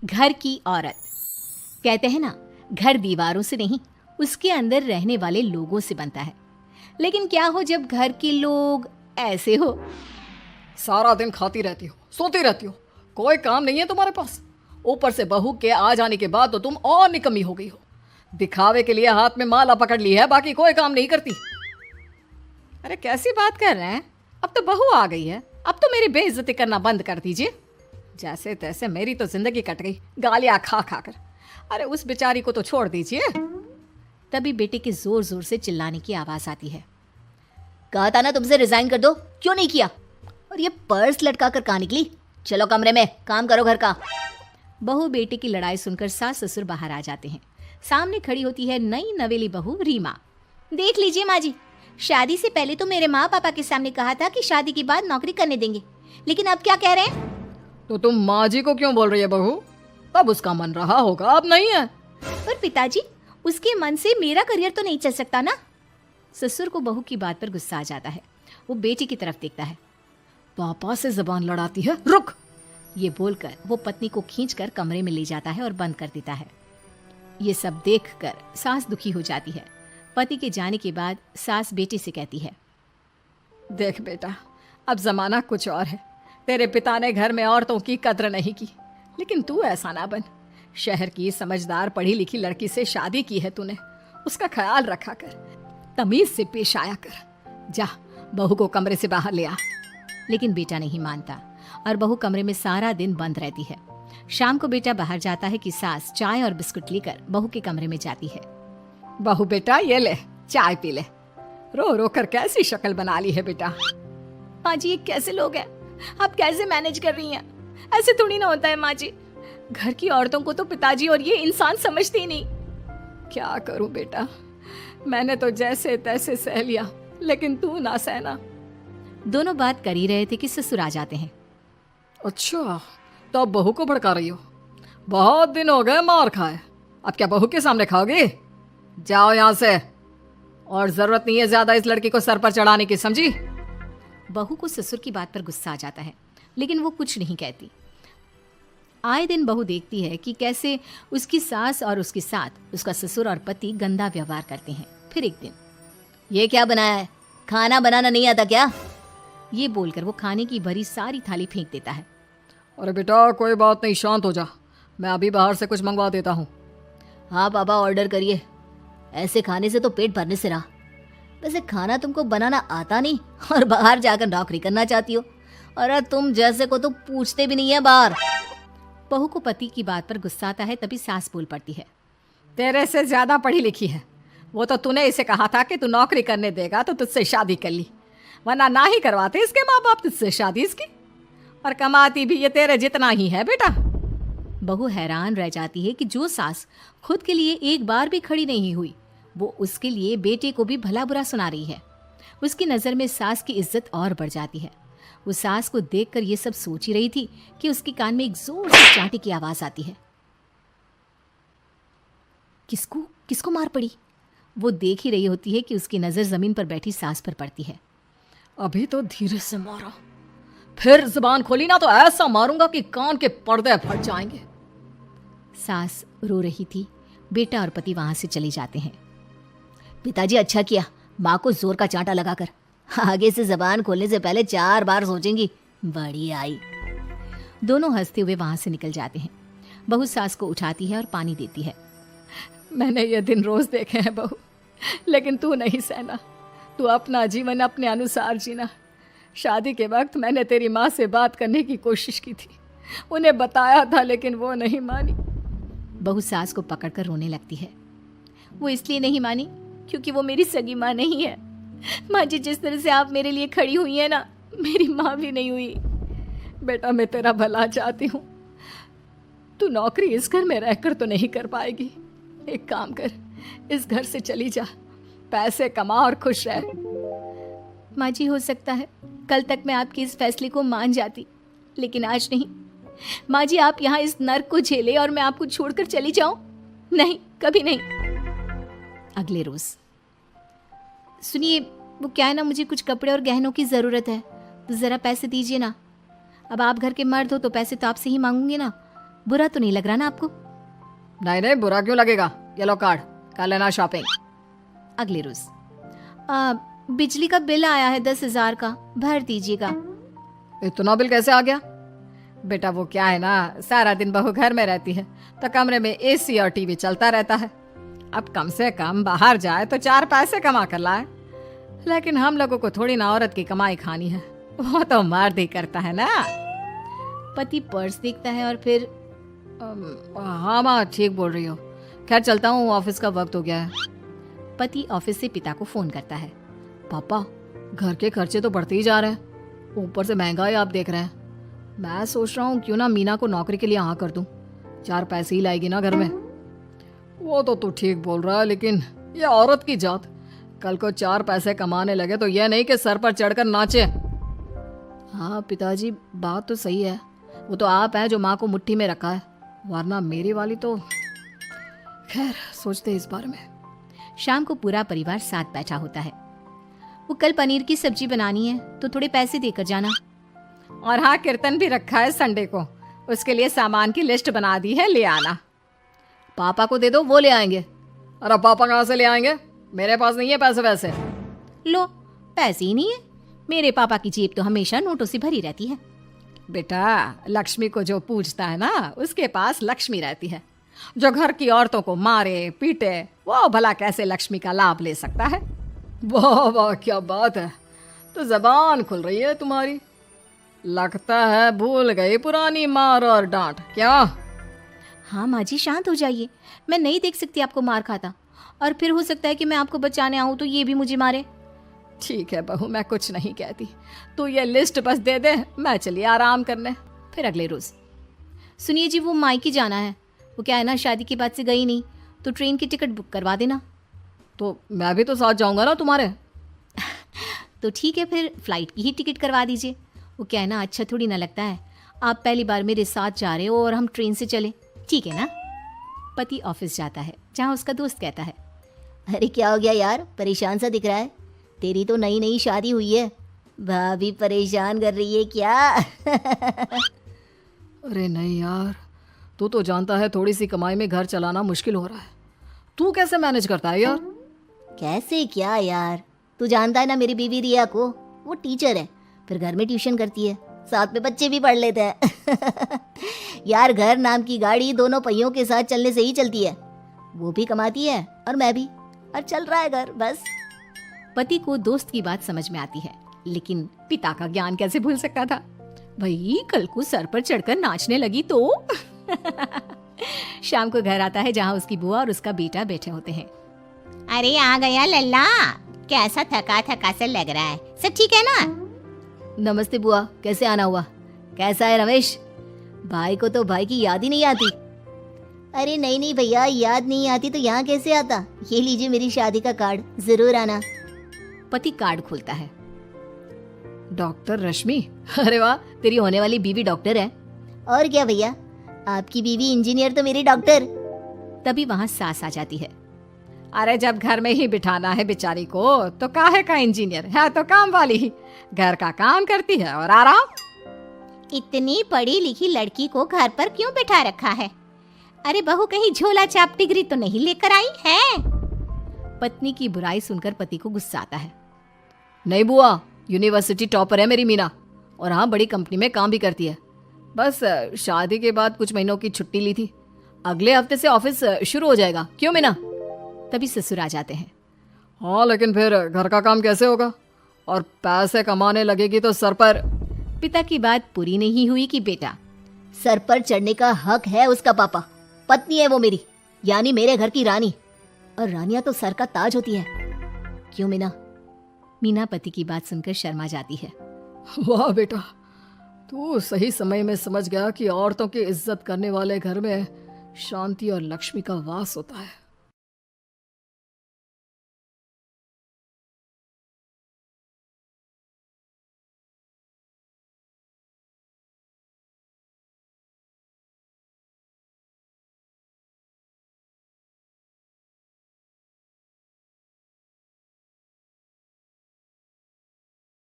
घर की औरत। कहते हैं ना, घर दीवारों से नहीं, उसके अंदर रहने वाले लोगों से बनता है। लेकिन क्या हो जब घर के लोग ऐसे हो? सारा दिन खाती रहती हो, सोती रहती हो, कोई काम नहीं है तुम्हारे पास। ऊपर से बहू के आ जाने के बाद तो तुम और निकम्मी हो गई हो। दिखावे के लिए हाथ में माला पकड़ ली है, बाकी कोई काम नहीं करती। अरे कैसी बात कर रहे हैं? अब तो बहू आ गई है, अब तो मेरी बेइज्जती करना बंद कर दीजिए। जैसे तैसे मेरी तो जिंदगी कट गई, गालियां खा खा कर। अरे उस बेचारी को तो छोड़ दीजिए। तभी बेटे के जोर जोर से चिल्लाने की आवाज आती है। कहा था ना तुमसे रिजाइन कर दो, क्यों नहीं किया? और ये पर्स लटका कर कहाँ निकली? चलो कमरे में, काम करो घर का। बहू बेटे की लड़ाई सुनकर सास ससुर बाहर आ जाते हैं। सामने खड़ी होती है नई नवेली बहू रीमा। देख लीजिए माँ जी, शादी से पहले तो मेरे माँ पापा के सामने कहा था कि शादी के बाद नौकरी करने देंगे, लेकिन अब क्या कह रहे हैं? तो तुम माँ जी को क्यों बोल रही है बहू? तब उसका मन रहा होगा, अब नहीं है। पर पिताजी, उसके मन से मेरा करियर तो नहीं चल सकता ना। ससुर को बहू की बात पर गुस्सा आ जाता है। वो बेटी की तरफ देखता है। पापा से जबान लड़ाती है, रुक। ये बोलकर वो पत्नी को खींचकर कमरे में ले जाता है और बंद कर देता है। ये सब देखकर सास दुखी हो जाती है। पति के जाने के बाद सास बेटी से कहती है, देख बेटा, अब जमाना कुछ और है। तेरे पिता ने घर में औरतों की कद्र नहीं की, लेकिन तू ऐसा ना बन। शहर की समझदार पढ़ी लिखी लड़की से शादी की है तूने, उसका ख्याल रखा कर, तमीज से पेश आया कर। जा, बहू को कमरे से बाहर ले आ। लेकिन बेटा नहीं मानता और बहू कमरे में सारा दिन बंद रहती है। शाम को बेटा बाहर जाता है कि सास चाय और बिस्कुट लेकर बहू के कमरे में जाती है। बहू बेटा ये ले, चाय पी ले। रो रो कर कैसी शक्ल बना ली है बेटा। माँ जी, ये कैसे लोग हैं? आप कैसे मैनेज कर रही हैं? ऐसे थोड़ी ना होता है माँ जी। घर की औरतों को तो पिताजी और ये इंसान समझते ही नहीं। क्या करूं बेटा, मैंने तो जैसे तैसे सह लिया, लेकिन तू ना सहना। दोनों बात कर ही रहे थे कि ससुर आ जाते हैं। अच्छा, तो अब बहू को भड़का रही हो? बहुत दिन हो गए मार खाए, अब क्या बहू के सामने खाओगी? जाओ यहाँ से, और जरूरत नहीं है ज्यादा इस लड़की को सर पर चढ़ाने की, समझी? बहू को ससुर की बात पर गुस्सा आ जाता है, लेकिन वो कुछ नहीं कहती। आए दिन बहू देखती है कि कैसे उसकी सास और उसके साथ उसका ससुर और पति गंदा व्यवहार करते हैं। फिर एक दिन, ये क्या बनाया है? खाना बनाना नहीं आता क्या? ये बोलकर वो खाने की भरी सारी थाली फेंक देता है। अरे बेटा कोई बात नहीं, शांत हो जा, मैं अभी बाहर से कुछ मंगवा देता हूँ। हाँ पापा, ऑर्डर करिए। ऐसे खाने से तो पेट भरने से रहा। वैसे खाना तुमको बनाना आता नहीं और बाहर जाकर नौकरी करना चाहती हो। अरे तुम जैसे को तो पूछते भी नहीं है बाहर। बहू को पति की बात पर गुस्सा आता है, तभी सास बोल पड़ती है। तेरे से ज्यादा पढ़ी लिखी है, वो तो तूने इसे कहा था कि तू नौकरी करने देगा तो तुझसे शादी कर ली, वरना ना ही करवाते इसके माँ बाप तुझसे शादी इसकी। और कमाती भी ये तेरे जितना ही है बेटा। बहू हैरान रह जाती है कि जो सास खुद के लिए एक बार भी खड़ी नहीं हुई, वो उसके लिए बेटे को भी भला बुरा सुना रही है। उसकी नज़र में सास की इज्जत और बढ़ जाती है। वो सास को देखकर ये सब सोच ही रही थी कि उसके कान में एक जोर से चांटे की आवाज आती है। किसको किसको मार पड़ी? वो देख ही रही होती है कि उसकी नज़र जमीन पर बैठी सास पर पड़ती है। अभी तो धीरे से मारा, फिर जुबान खोली ना तो ऐसा मारूंगा कि कान के पर्दे फट जाएंगे। सास रो रही थी। बेटा और पति वहां से चले जाते हैं। पिताजी अच्छा किया माँ को जोर का चांटा लगाकर, आगे से जबान खोलने से पहले 4 बार सोचेंगी। बड़ी आई। दोनों हंसते हुए वहां से निकल जाते हैं। बहू सास को उठाती है और पानी देती है। मैंने ये दिन रोज देखे हैं बहू, लेकिन तू नहीं सहना। तू अपना जीवन अपने अनुसार जीना। शादी के वक्त मैंने तेरी माँ से बात करने की कोशिश की थी, उन्हें बताया था, लेकिन वो नहीं मानी। बहू सास को पकड़कर रोने लगती है। वो इसलिए नहीं मानी क्योंकि वो मेरी सगी माँ नहीं है। माँ जी, जिस तरह से आप मेरे लिए खड़ी हुई है ना, मेरी माँ भी नहीं हुई। बेटा मैं तेरा भला चाहती हूँ, तू नौकरी इस घर में रहकर तो नहीं कर पाएगी। एक काम कर, इस घर से चली जा, पैसे कमा और खुश रह। माँ जी, हो सकता है कल तक मैं आपके इस फैसले को मान जाती, लेकिन आज नहीं। माँ जी, आप यहाँ इस नर्क को झेले और मैं आपको छोड़कर चली जाऊं? नहीं, कभी नहीं। अगले रोज, सुनिए, वो क्या है ना, मुझे कुछ कपड़े और गहनों की ज़रूरत है, तो ज़रा पैसे दीजिए ना। अब आप घर के मर्द हो तो पैसे तो आपसे ही मांगूंगी ना। बुरा तो नहीं लग रहा ना आपको? नहीं नहीं, बुरा क्यों लगेगा। ये लो कार्ड, कर लेना शॉपिंग। अगले रोज बिजली का बिल आया है 10,000 का, भर दीजिएगा। इतना बिल कैसे आ गया? बेटा वो क्या है ना, सारा दिन बहू घर में रहती है तो कमरे में एसी और टीवी चलता रहता है। अब कम से कम बाहर जाए तो 4 पैसे कमा कर लाए। लेकिन हम लोगों को थोड़ी ना औरत की कमाई खानी है, वो तो मर्द ही करता है ना। पति पर्स देखता है और फिर हाँ माँ, ठीक बोल रही हो। खैर चलता हूँ, ऑफिस का वक्त हो गया है। पति ऑफिस से पिता को फोन करता है। पापा, घर के खर्चे तो बढ़ते ही जा रहे हैं, ऊपर से महंगाई आप देख रहे हैं। मैं सोच रहा हूँ क्यों ना मीना को नौकरी के लिए हाँ कर दूं, 4 पैसे ही लाएगी ना घर में। वो तो तू ठीक बोल रहा है, लेकिन ये औरत की जात, कल को 4 पैसे कमाने लगे तो यह नहीं कि सर पर चढ़कर नाचे। हाँ पिताजी, बात तो सही है। वो तो आप हैं जो माँ को मुट्ठी में रखा है, वरना मेरी वाली तो। खैर सोचते इस बारे में। शाम को पूरा परिवार साथ बैठा होता है। वो कल पनीर की सब्जी बनानी है तो थोड़े पैसे देकर जाना। और हाँ, कीर्तन भी रखा है संडे को, उसके लिए सामान की लिस्ट बना दी है, ले आना। पापा को दे दो, वो ले आएंगे। अरे पापा कहाँ से ले आएंगे, मेरे पास नहीं है पैसे वैसे। लो, पैसे ही नहीं है? मेरे पापा की जेब तो हमेशा नोटों से भरी रहती है। बेटा, लक्ष्मी को जो पूजता है ना, उसके पास लक्ष्मी रहती है। जो घर की औरतों को मारे पीटे, वो भला कैसे लक्ष्मी का लाभ ले सकता है। वाह वाह, क्या बात है, तो जबान खुल रही है तुम्हारी। लगता है भूल गई पुरानी मार और डांट, क्या? हाँ माँ जी, शांत हो जाइए। मैं नहीं देख सकती आपको मार खाता, और फिर हो सकता है कि मैं आपको बचाने आऊँ तो ये भी मुझे मारे। ठीक है बहू, मैं कुछ नहीं कहती, तू ये लिस्ट बस दे दे, मैं चलिए आराम करने। फिर अगले रोज, सुनिए जी, वो मायके जाना है। वो क्या है ना, शादी के बाद से गई नहीं, तो ट्रेन की टिकट बुक करवा देना। तो मैं भी तो साथ जाऊंगा ना तुम्हारे। तो ठीक है, फिर फ्लाइट की ही टिकट करवा दीजिए। वो क्या है ना, अच्छा थोड़ी ना लगता है आप पहली बार मेरे साथ जा रहे हो और हम ट्रेन से चले, ठीक है ना? पति ऑफिस जाता है, जहाँ उसका दोस्त कहता है, अरे क्या हो गया यार, परेशान सा दिख रहा है। तेरी तो नई नई शादी हुई है, भाभी परेशान कर रही है क्या? अरे नहीं यार, तू तो जानता है थोड़ी सी कमाई में घर चलाना मुश्किल हो रहा है। तू कैसे मैनेज करता है यार? कैसे क्या यार, तू जानता है ना मेरी बीवी रिया को, वो टीचर है, फिर घर में ट्यूशन करती है, साथ में बच्चे भी पढ़ लेते हैं। यार घर नाम की गाड़ी दोनों पहियों के साथ चलने से ही चलती है। वो भी कमाती है और मैं भी, और चल रहा है घर बस। पति को दोस्त की बात समझ में आती है, लेकिन पिता का ज्ञान कैसे भूल सकता था। भाई कल को सर पर चढ़कर नाचने लगी तो। शाम को घर आता है, जहाँ उसकी बुआ और उसका बेटा बैठे होते हैं। अरे आ गया लल्ला, कैसा थका थका सा लग रहा है, सब ठीक है ना? नमस्ते बुआ, कैसे आना हुआ? कैसा है रमेश? भाई को तो भाई की याद ही नहीं आती। अरे नहीं नहीं भैया, याद नहीं आती तो यहाँ कैसे आता। ये लीजिए मेरी शादी का कार्ड, जरूर आना। पति कार्ड खोलता है। डॉक्टर रश्मि, अरे वाह, तेरी होने वाली बीवी डॉक्टर है। और क्या भैया, आपकी बीवी इंजीनियर तो मेरी डॉक्टर। तभी वहाँ सास आ जाती है। अरे जब घर में ही बिठाना है बेचारी को तो काहे का इंजीनियर है, तो काम वाली ही, घर का काम करती है और आराम। इतनी पढ़ी लिखी लड़की को घर पर क्यों बिठा रखा है? अरे बहू कहीं झोला छाप डिग्री तो नहीं लेकर आई है? पत्नी की बुराई सुनकर पति को गुस्सा आता है। नहीं बुआ, यूनिवर्सिटी टॉपर है मेरी मीना, और हाँ बड़ी कंपनी में काम भी करती है। बस शादी के बाद कुछ महीनों की छुट्टी ली थी, अगले हफ्ते से ऑफिस शुरू हो जाएगा। क्यों मीना? तभी ससुर आ जाते हैं। हाँ लेकिन फिर घर का काम कैसे होगा, और पैसे कमाने लगेगी तो सर पर। पिता की बात पूरी नहीं हुई कि बेटा, सर पर चढ़ने का हक है उसका पापा, पत्नी है वो मेरी, यानी मेरे घर की रानी, और रानियां तो सर का ताज होती है। क्यों मीना? मीना पति की बात सुनकर शर्मा जाती है। वाह बेटा, तू सही समय में समझ गया कि औरतों की इज्जत करने वाले घर में शांति और लक्ष्मी का वास होता है।